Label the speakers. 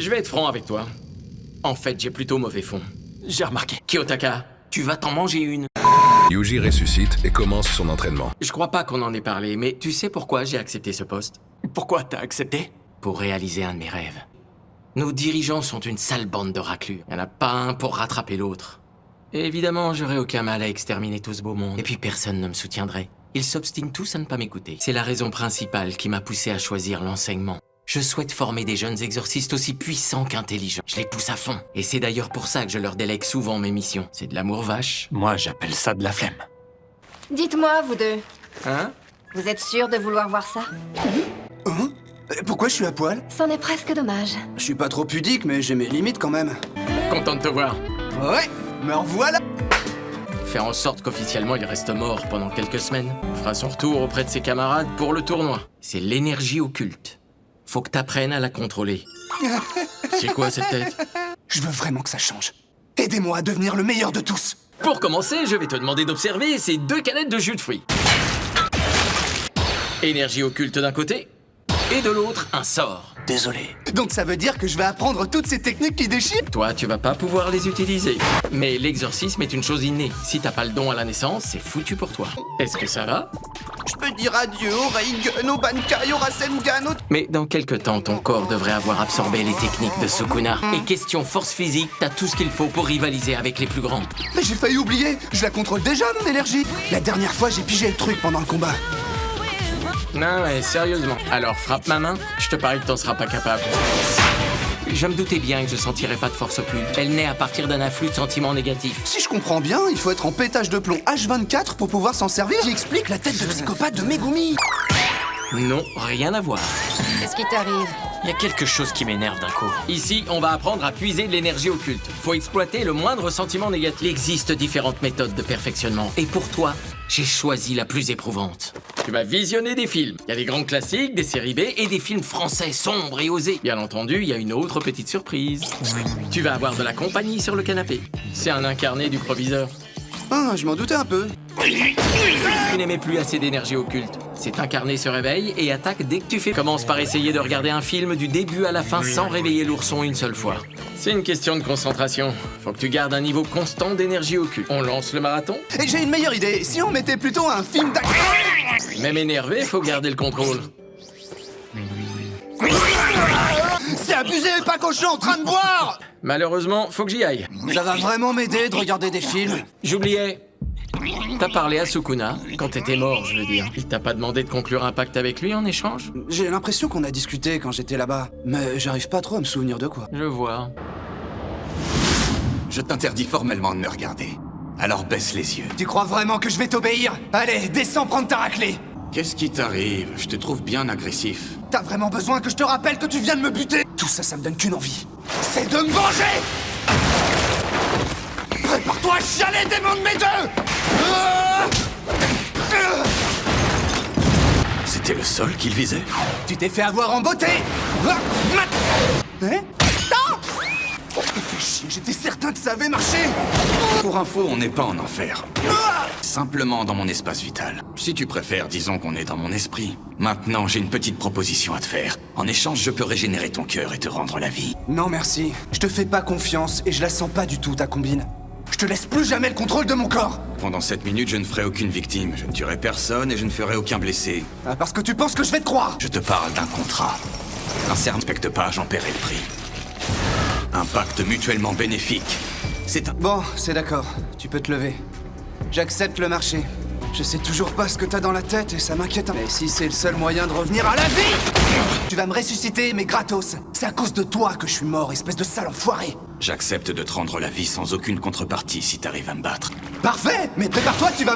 Speaker 1: Je vais être franc avec toi. En fait, j'ai plutôt mauvais fond.
Speaker 2: J'ai remarqué.
Speaker 1: Kiyotaka, tu vas t'en manger une.
Speaker 3: Yuji ressuscite et commence son entraînement.
Speaker 1: Je crois pas qu'on en ait parlé, mais tu sais pourquoi j'ai accepté ce poste?
Speaker 2: Pourquoi t'as accepté?
Speaker 1: Pour réaliser un de mes rêves. Nos dirigeants sont une sale bande de raclures. Il n'y en a pas un pour rattraper l'autre. Et évidemment, j'aurais aucun mal à exterminer tout ce beau monde. Et puis personne ne me soutiendrait. Ils s'obstinent tous à ne pas m'écouter. C'est la raison principale qui m'a poussé à choisir l'enseignement. Je souhaite former des jeunes exorcistes aussi puissants qu'intelligents. Je les pousse à fond. Et c'est d'ailleurs pour ça que je leur délègue souvent mes missions. C'est de l'amour vache.
Speaker 2: Moi, j'appelle ça de la flemme.
Speaker 4: Dites-moi, vous deux,
Speaker 1: Hein?
Speaker 4: vous êtes sûrs de vouloir voir ça?
Speaker 5: Hein? Pourquoi je suis à poil?
Speaker 4: C'en est presque dommage.
Speaker 5: Je suis pas trop pudique, mais j'ai mes limites quand même.
Speaker 1: Content de te voir.
Speaker 5: Ouais, me revoilà!
Speaker 1: Faire en sorte qu'officiellement il reste mort pendant quelques semaines. Fera son retour auprès de ses camarades pour le tournoi. C'est l'énergie occulte. Faut que t'apprennes à la contrôler. C'est quoi cette tête?
Speaker 5: Je veux vraiment que ça change. Aidez-moi à devenir le meilleur de tous!
Speaker 1: Pour commencer, je vais te demander d'observer ces 2 canettes de jus de fruits. Énergie occulte d'un côté, et de l'autre, un sort.
Speaker 5: Désolé. Donc ça veut dire que je vais apprendre toutes ces techniques qui déchirent?
Speaker 1: Toi, tu vas pas pouvoir les utiliser. Mais l'exorcisme est une chose innée. Si t'as pas le don à la naissance, c'est foutu pour toi. Est-ce que ça va?
Speaker 5: Je peux dire adieu au Reigen, au Bankai, au Rasengan, au...
Speaker 1: Mais dans quelques temps, ton corps devrait avoir absorbé les techniques de Sukuna. Et question force physique, t'as tout ce qu'il faut pour rivaliser avec les plus grands.
Speaker 5: Mais j'ai failli oublier! Je la contrôle déjà, mon énergie! La dernière fois, j'ai pigé le truc pendant le combat.
Speaker 1: Non, ouais, sérieusement. Alors, frappe ma main, je te parie que t'en seras pas capable. Je me doutais bien que je sentirais pas de force occulte. Elle naît à partir d'un afflux de sentiments négatifs.
Speaker 5: Si je comprends bien, il faut être en pétage de plomb H24 pour pouvoir s'en servir. Qui explique la tête de psychopathe de Megumi.
Speaker 1: Non, rien à voir.
Speaker 4: Qu'est-ce qui t'arrive?
Speaker 2: Il y a quelque chose qui m'énerve d'un coup.
Speaker 1: Ici, on va apprendre à puiser de l'énergie occulte. Faut exploiter le moindre sentiment négatif. Il existe différentes méthodes de perfectionnement. Et pour toi, j'ai choisi la plus éprouvante. Tu vas visionner des films. Il y a des grands classiques, des séries B et des films français sombres et osés. Bien entendu, il y a une autre petite surprise. Tu vas avoir de la compagnie sur le canapé. C'est un incarné du proviseur.
Speaker 5: Ah, je m'en doutais un peu.
Speaker 1: Tu n'aimais plus assez d'énergie occulte. Cet incarné se réveille et attaque dès que tu fais. Commence par essayer de regarder un film du début à la fin sans réveiller l'ourson une seule fois. C'est une question de concentration. Faut que tu gardes un niveau constant d'énergie occulte. On lance le marathon?
Speaker 5: Et j'ai une meilleure idée. Si on mettait plutôt un film d'action...
Speaker 1: Même énervé, faut garder le contrôle.
Speaker 5: C'est abusé, pas quand je suis en train de boire!
Speaker 1: Malheureusement, faut que j'y aille.
Speaker 5: Ça va vraiment m'aider de regarder des films.
Speaker 1: J'oubliais. T'as parlé à Sukuna, quand t'étais mort, je veux dire. Il t'a pas demandé de conclure un pacte avec lui en échange?
Speaker 5: J'ai l'impression qu'on a discuté quand j'étais là-bas, mais j'arrive pas trop à me souvenir de quoi.
Speaker 1: Je vois.
Speaker 6: Je t'interdis formellement de me regarder. Alors baisse les yeux.
Speaker 5: Tu crois vraiment que je vais t'obéir? Allez, descends prendre ta raclée!
Speaker 6: Qu'est-ce qui t'arrive? Je te trouve bien agressif.
Speaker 5: T'as vraiment besoin que je te rappelle que tu viens de me buter? Tout ça, ça me donne qu'une envie. C'est de me venger! Prépare-toi à chialer, démon de mes deux!
Speaker 6: C'était le sol qu'il visait?
Speaker 5: Tu t'es fait avoir en beauté! Hein? Non! Fais chier, j'étais certain que ça avait marché!
Speaker 6: Pour info, on n'est pas en enfer. Simplement dans mon espace vital. Si tu préfères, disons qu'on est dans mon esprit. Maintenant, j'ai une petite proposition à te faire. En échange, je peux régénérer ton cœur et te rendre la vie.
Speaker 5: Non merci, je te fais pas confiance et je la sens pas du tout ta combine. Je te laisse plus jamais le contrôle de mon corps!
Speaker 6: Pendant 7 minutes, je ne ferai aucune victime. Je ne tuerai personne et je ne ferai aucun blessé.
Speaker 5: Ah, parce que tu penses que je vais te croire!
Speaker 6: Je te parle d'un contrat. Un serment ne respecte pas, j'en paierai le prix. Un pacte mutuellement bénéfique. C'est un...
Speaker 5: Bon, c'est d'accord, tu peux te lever. J'accepte le marché. Je sais toujours pas ce que t'as dans la tête et ça m'inquiète. Mais si c'est le seul moyen de revenir à la vie, tu vas me ressusciter, mais gratos. C'est à cause de toi que je suis mort, espèce de sale enfoiré.
Speaker 6: J'accepte de te rendre la vie sans aucune contrepartie si t'arrives à me battre.
Speaker 5: Parfait, mais prépare-toi, tu vas